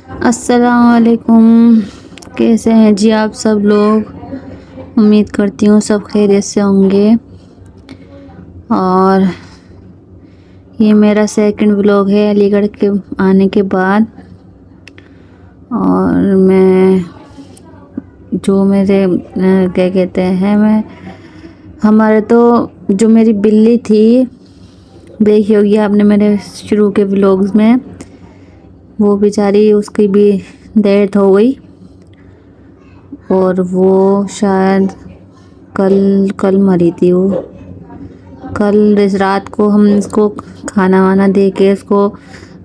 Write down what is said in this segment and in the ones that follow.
अस्सलाम वालेकुम। कैसे हैं जी आप सब लोग? उम्मीद करती हूँ सब खैरियत से होंगे। और ये मेरा सेकंड व्लॉग है अलीगढ़ के आने के बाद। और मैं जो मेरे क्या कहते हैं मैं हमारे तो जो मेरी बिल्ली थी, देखी होगी आपने मेरे शुरू के व्लॉग्स में, वो बेचारी उसकी भी डेथ हो गई। और वो शायद कल कल मरी थी वो। कल इस रात को हम इसको खाना वाना दे के इसको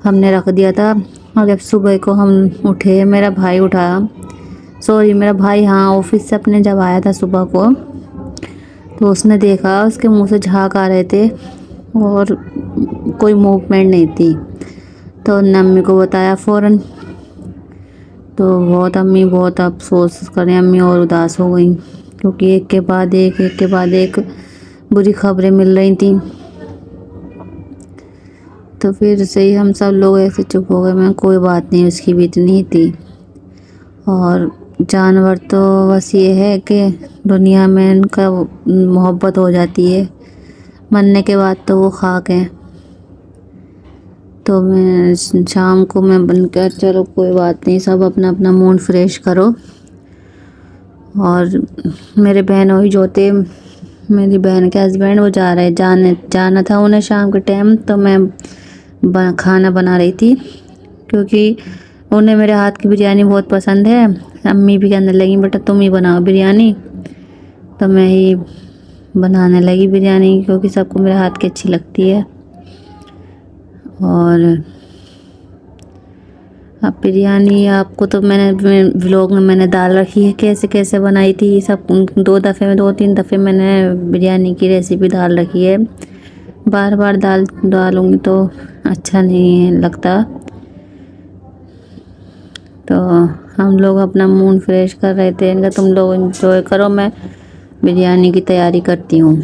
हमने रख दिया था। और जब सुबह को हम उठे, मेरा भाई उठाया, सॉरी मेरा भाई, हाँ, ऑफिस से अपने जब आया था सुबह को, तो उसने देखा उसके मुंह से झाग आ रहे थे और कोई मूवमेंट नहीं थी। तो उन्होंने अम्मी को बताया फ़ौरन। तो अम्मी बहुत अफसोस करें, अम्मी और उदास हो गई क्योंकि एक के बाद एक बुरी खबरें मिल रही थी। तो फिर से ही हम सब लोग ऐसे चुप हो गए। मैं कोई बात नहीं, उसकी भी इतनी ही थी। और जानवर तो बस ये है कि दुनिया में इनका मोहब्बत हो जाती है, मरने के बाद तो वो खाक हैं। तो मैं शाम को मैं बनकर, चलो कोई बात नहीं, सब अपना अपना मूड फ्रेश करो। और मेरे बहनोई जो थे, मेरी बहन के हस्बैंड, वो जाना था उन्हें शाम के टाइम। तो मैं खाना बना रही थी क्योंकि उन्हें मेरे हाथ की बिरयानी बहुत पसंद है। अम्मी भी कहने लगी बेटा तुम ही बनाओ बिरयानी। तो मैं ही बनाने लगी बिरयानी क्योंकि सबको मेरे हाथ की अच्छी लगती है। और अब बिरयानी आपको तो मैंने व्लॉग में मैंने डाल रखी है कैसे कैसे बनाई थी सब। 2-3 दफ़े मैंने बिरयानी की रेसिपी डाल रखी है। बार बार डालूँगी तो अच्छा नहीं लगता। तो हम लोग अपना मूड फ्रेश कर रहे थे। इनका तुम लोग एंजॉय करो, मैं बिरयानी की तैयारी करती हूँ।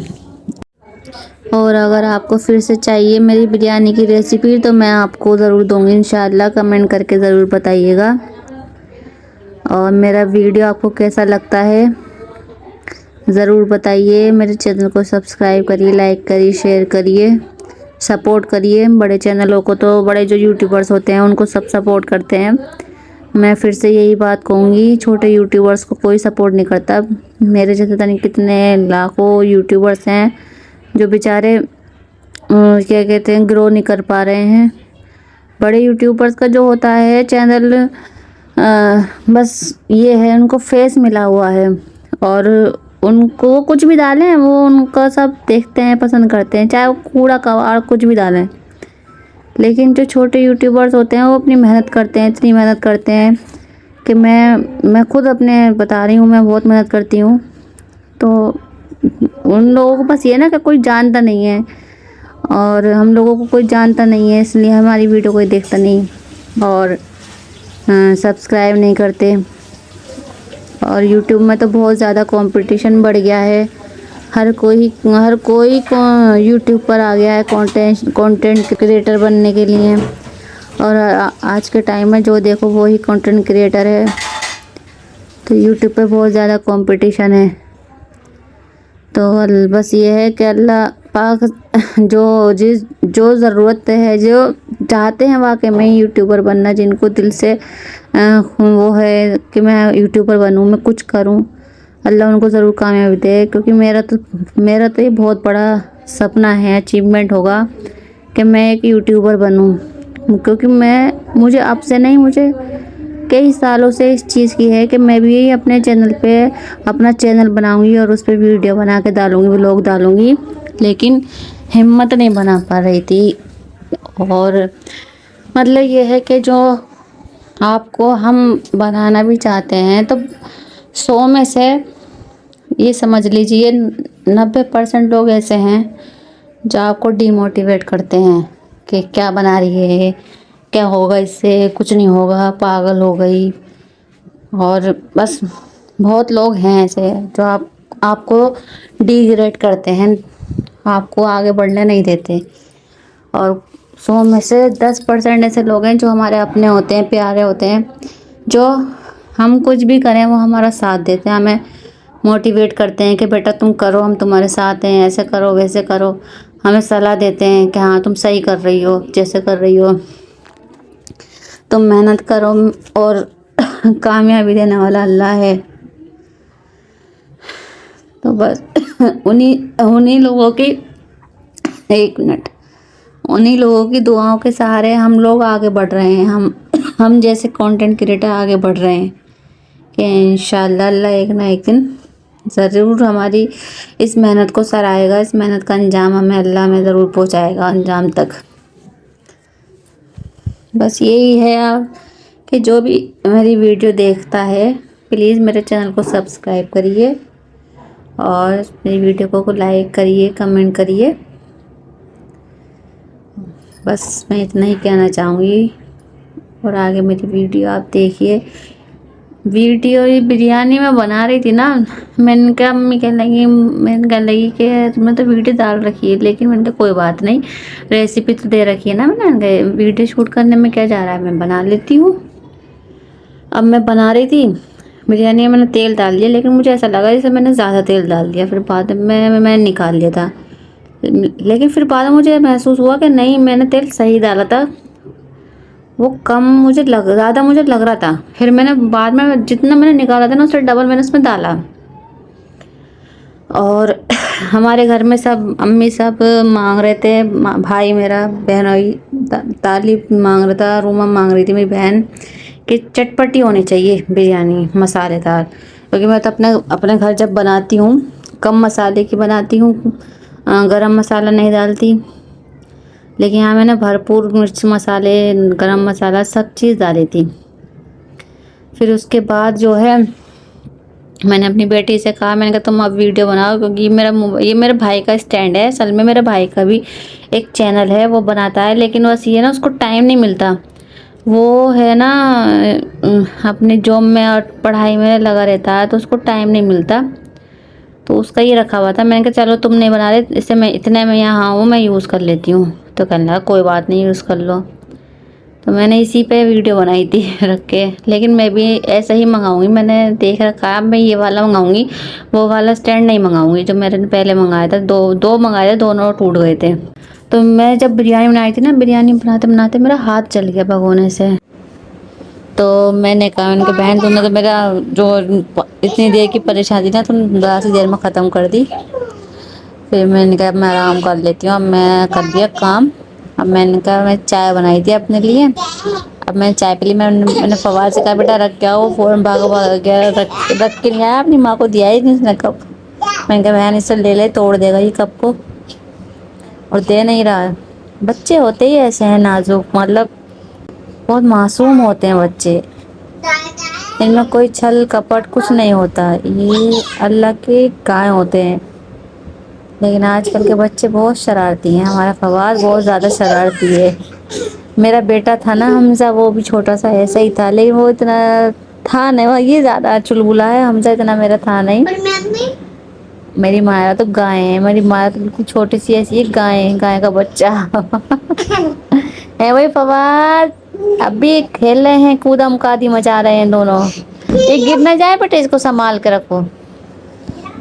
और अगर आपको फिर से चाहिए मेरी बिरयानी की रेसिपी तो मैं आपको ज़रूर दूँगी इंशाल्लाह। कमेंट करके ज़रूर बताइएगा। और मेरा वीडियो आपको कैसा लगता है ज़रूर बताइए। मेरे चैनल को सब्सक्राइब करिए, लाइक करिए, शेयर करिए, सपोर्ट करिए। बड़े चैनलों को तो, बड़े जो यूट्यूबर्स होते हैं उनको सब सपोर्ट करते हैं। मैं फिर से यही बात कहूँगी, छोटे यूट्यूबर्स को कोई सपोर्ट नहीं करता। मेरे जैसे पता नहीं कितने लाखों यूट्यूबर्स हैं जो बेचारे क्या कहते हैं ग्रो नहीं कर पा रहे हैं। बड़े यूट्यूबर्स का जो होता है चैनल, बस ये है उनको फेस मिला हुआ है और उनको कुछ भी डालें वो उनका सब देखते हैं, पसंद करते हैं, चाहे वो कूड़ा कबाड़ कुछ भी डालें। लेकिन जो छोटे यूट्यूबर्स होते हैं वो अपनी मेहनत करते हैं, इतनी मेहनत करते हैं कि मैं खुद अपने बता रही हूँ, मैं बहुत मेहनत करती हूँ। तो उन लोगों को बस ये ना कि कोई जानता नहीं है, और हम लोगों को कोई जानता नहीं है इसलिए हमारी वीडियो कोई देखता नहीं और सब्सक्राइब नहीं करते। और यूट्यूब में तो बहुत ज़्यादा कंपटीशन बढ़ गया है। हर कोई यूट्यूब पर आ गया है कंटेंट क्रिएटर बनने के लिए। और आज के टाइम में जो देखो वो ही कंटेंट क्रिएटर है। तो यूट्यूब पे बहुत ज़्यादा कंपटीशन है। तो बस ये है कि अल्लाह पाक जो ज़रूरत है, जो चाहते हैं वाकई में यूट्यूबर बनना, जिनको दिल से वो है कि मैं यूट्यूबर बनूं, मैं कुछ करूं, अल्लाह उनको ज़रूर कामयाबी दे। क्योंकि मेरा तो ये बहुत बड़ा सपना है, अचीवमेंट होगा कि मैं एक यूट्यूबर बनूं। क्योंकि मुझे अब से नहीं, मुझे कई सालों से इस चीज़ की है कि मैं भी अपने चैनल पे अपना चैनल बनाऊंगी और उस पर वीडियो बना के डालूंगी, व्लॉग डालूंगी। लेकिन हिम्मत नहीं बना पा रही थी। और मतलब ये है कि जो आपको हम बनाना भी चाहते हैं तो 100 में से ये समझ लीजिए 90% लोग ऐसे हैं जो आपको डिमोटिवेट करते हैं कि क्या बना रही है, क्या होगा इससे, कुछ नहीं होगा, पागल हो गई। और बस बहुत लोग हैं ऐसे जो आपको डिग्रेड करते हैं, आपको आगे बढ़ने नहीं देते। और 100 में से 10% ऐसे लोग हैं जो हमारे अपने होते हैं, प्यारे होते हैं, जो हम कुछ भी करें वो हमारा साथ देते हैं, हमें मोटिवेट करते हैं कि बेटा तुम करो, हम तुम्हारे साथ हैं, ऐसे करो वैसे करो। हमें सलाह देते हैं कि हाँ तुम सही कर रही हो, जैसे कर रही हो तुम मेहनत करो, और कामयाबी देने वाला अल्लाह है। तो बस उन्हीं उन्हीं लोगों की, एक मिनट, उन्हीं लोगों की दुआओं के सहारे हम लोग आगे बढ़ रहे हैं। हम जैसे कंटेंट क्रिएटर आगे बढ़ रहे हैं कि इंशाल्लाह अल्लाह एक ना एक दिन ज़रूर हमारी इस मेहनत को सराहेगा, इस मेहनत का अंजाम हमें अल्लाह में ज़रूर पहुंचाएगा अंजाम तक। बस यही है आप कि जो भी मेरी वीडियो देखता है प्लीज़ मेरे चैनल को सब्सक्राइब करिए और मेरी वीडियो को लाइक करिए, कमेंट करिए। बस मैं इतना ही कहना चाहूँगी। और आगे मेरी वीडियो आप देखिए। वीडियो ये बिरयानी मैं बना रही थी ना, मैंने कहा मम्मी कहने लगी कि मैं तो वीडियो डाल रखी है, लेकिन मैंने कहा कोई बात नहीं, रेसिपी तो दे रखी है ना, मैंने वीडियो शूट करने में क्या जा रहा है, मैं बना लेती हूँ। अब मैं बना रही थी बिरयानी में, मैंने तेल डाल दिया, लेकिन मुझे ऐसा लगा जैसे मैंने ज़्यादा तेल डाल दिया। फिर बाद में मैंने निकाल लिया था, लेकिन फिर बाद में मुझे महसूस हुआ कि नहीं, मैंने तेल सही डाला था, वो कम ज़्यादा मुझे लग रहा था। फिर मैंने बाद में जितना मैंने निकाला था ना उससे डबल मैंने उसमें डाला। और हमारे घर में सब, अम्मी सब मांग रहे थे, भाई मेरा, बहनोई तालिब मांग रहा था, रूमा मांग रही थी मेरी बहन कि चटपटी होनी चाहिए बिरयानी, मसालेदार। क्योंकि मैं तो अपने घर जब बनाती हूँ कम मसाले की बनाती हूँ, गरम मसाला नहीं डालती। लेकिन यहाँ मैंने भरपूर मिर्च मसाले, गरम मसाला सब चीज़ डाली थी। फिर उसके बाद जो है मैंने अपनी बेटी से कहा, मैंने कहा तुम अब वीडियो बनाओ, क्योंकि ये मेरे भाई का स्टैंड है। असल में मेरे भाई का भी एक चैनल है, वो बनाता है, लेकिन बस ये ना उसको टाइम नहीं मिलता। वो है ना अपनी जॉब में और पढ़ाई में लगा रहता है, तो उसको टाइम नहीं मिलता। तो उसका ये रखा हुआ था, मैंने कहा चलो तुम नहीं बना रहे, इससे मैं इतने में यहाँ हूँ, मैं यूज़ कर लेती हूँ। तो कहने लगा कोई बात नहीं, यूज़ कर लो। तो मैंने इसी पे वीडियो बनाई थी रख के। लेकिन मैं भी ऐसा ही मंगाऊंगी, मैंने देख रखा है, मैं ये वाला मंगाऊंगी, वो वाला स्टैंड नहीं मंगाऊंगी जो मैंने पहले मंगाया था। दो मंगाए थे, दोनों टूट गए थे। तो मैं जब बिरयानी बनाई थी ना, बिरयानी बनाते बनाते मेरा हाथ जल गया भगोने से। तो मैंने कहा उनके बहन, तुमने तो मेरा जो इतनी देर की परेशानी थी ना, तुम ज़रा सी देर में ख़त्म कर दी। फिर मैंने कहा मैं आराम कर लेती हूँ। अब मैं कर दिया काम। अब मैंने कहा मैं चाय बनाई थी अपने लिए, अब मैं चाय पी ली। मैंने फवाद से कहा बेटा रख के आओ, फ़ौरन भाग गया, रख के नहीं आया, अपनी माँ को दिया ही नहीं इसने कप। मैंने कहा बहन इससे ले ले, तोड़ देगा ये कप को, और दे नहीं रहा। बच्चे होते ही ऐसे हैं नाजुक, मतलब बहुत मासूम होते हैं बच्चे, इनमें कोई छल कपट कुछ नहीं होता, ये अल्लाह के गाय होते हैं। लेकिन आजकल के बच्चे बहुत शरारती हैं। हमारा फवाद बहुत ज़्यादा शरारती है। मेरा बेटा था ना हमजा, वो भी छोटा सा ऐसा ही था, लेकिन वो इतना था नहीं, वो ये ज़्यादा चुलबुला है। हमजा इतना मेरा था नहीं। मेरी माया तो गाय है, मेरी माया तो बिल्कुल छोटी सी ऐसी है, गाय का बच्चा है वही फवाद। अभी खेल रहे हैं, कूदम कादी मचा रहे हैं दोनों। ये गिर ना जाए बेटे, इसको संभाल के रखो।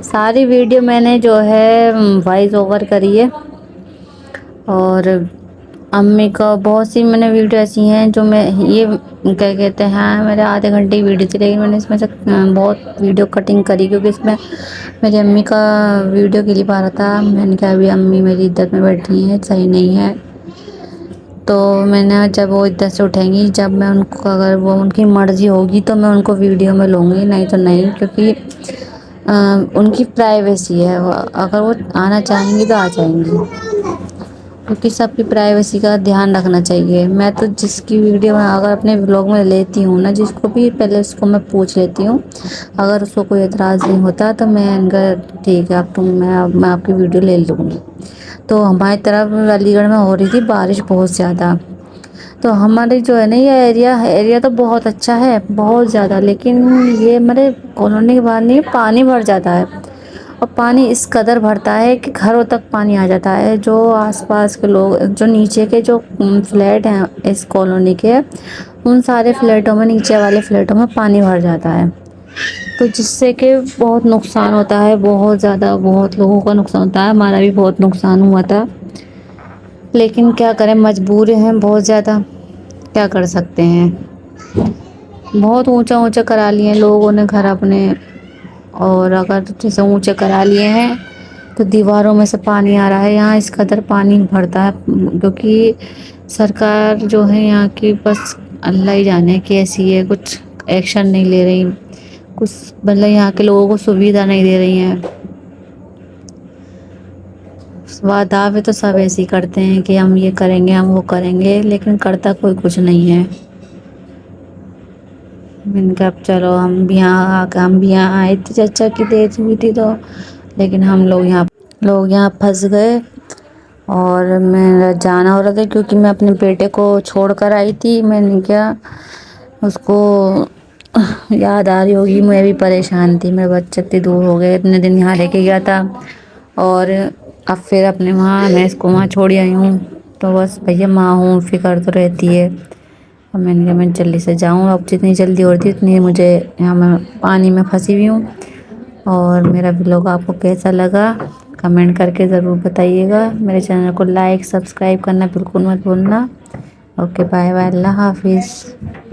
सारी वीडियो मैंने जो है वॉइस ओवर करी है। और अम्मी का बहुत सी मैंने वीडियो ऐसी हैं जो मैं ये क्या कहते हैं, मेरे आधे घंटे की वीडियो थी, लेकिन मैंने इसमें से बहुत वीडियो कटिंग करी, क्योंकि इसमें मेरी अम्मी का वीडियो क्लिप आ रहा था। मैंने कहा अभी अम्मी मेरी इद्दत में बैठी हैं, सही नहीं है। तो मैंने जब वो इधर से उठेंगी, जब मैं उनको, अगर वो उनकी मर्ज़ी होगी तो मैं उनको वीडियो में लूँगी, नहीं तो नहीं, क्योंकि उनकी प्राइवेसी है। अगर वो आना चाहेंगी तो आ जाएंगी, क्योंकि सबकी प्राइवेसी का ध्यान रखना चाहिए। मैं तो जिसकी वीडियो मैं अगर अपने व्लॉग में लेती हूँ ना, जिसको भी, पहले उसको मैं पूछ लेती हूँ। अगर उसको कोई एतराज़ नहीं होता तो मैं इनका ठीक है, अब मैं आपकी वीडियो ले लूँगी। तो हमारी तरफ अलीगढ़ में हो रही थी बारिश बहुत ज़्यादा। तो हमारे जो है ना ये एरिया तो बहुत अच्छा है, बहुत ज़्यादा, लेकिन ये हमारे कॉलोनी के बाहर नहीं, पानी भर जाता है। और पानी इस कदर भरता है कि घरों तक पानी आ जाता है। जो आसपास के लोग, जो नीचे के जो फ्लैट हैं इस कॉलोनी के, उन सारे फ्लैटों में, नीचे वाले फ्लैटों में पानी भर जाता है। तो जिससे कि बहुत नुकसान होता है, बहुत ज़्यादा, बहुत लोगों का नुकसान होता है। हमारा भी बहुत नुकसान हुआ था, लेकिन क्या करें, मजबूर हैं बहुत ज़्यादा, क्या कर सकते हैं। बहुत ऊंचा ऊंचा करा लिए लोगों ने घर अपने, और अगर जैसे ऊंचे करा लिए हैं तो दीवारों में से पानी आ रहा है। यहाँ इस कदर पानी भरता है क्योंकि सरकार जो है यहाँ की, बस अल्लाह ही जाने कैसी है, कुछ एक्शन नहीं ले रही, कुछ मतलब यहाँ के लोगों को सुविधा नहीं दे रही हैं। दावे तो सब ऐसे ही करते हैं कि हम ये करेंगे, हम वो करेंगे, लेकिन करता कोई कुछ नहीं है। मैंने कहा अब चलो हम भी यहाँ आए थे, चाचा की डेथ हुई थी तो, लेकिन हम लोग यहाँ फंस गए। और मेरा जाना हो रहा था क्योंकि मैं अपने बेटे को छोड़ कर आई थी। मैंने क्या, उसको याद आ रही होगी, मैं भी परेशान थी, मेरे बच्चे इतने दूर हो गए, इतने दिन यहाँ लेके गया था और अब फिर अपने वहाँ मैं इसको वहाँ छोड़ आई हूँ। तो बस भैया माँ हूँ, फिक्र तो रहती है। अब मैंने कहा मैं जल्दी से जाऊँ, अब जितनी जल्दी होती है उतनी मुझे, यहाँ मैं पानी में फंसी हुई हूँ। और मेरा व्लॉग आपको कैसा लगा कमेंट करके ज़रूर बताइएगा। मेरे चैनल को लाइक सब्सक्राइब करना बिल्कुल मत भूलना। ओके बाय बाय, अल्लाह हाफिज़।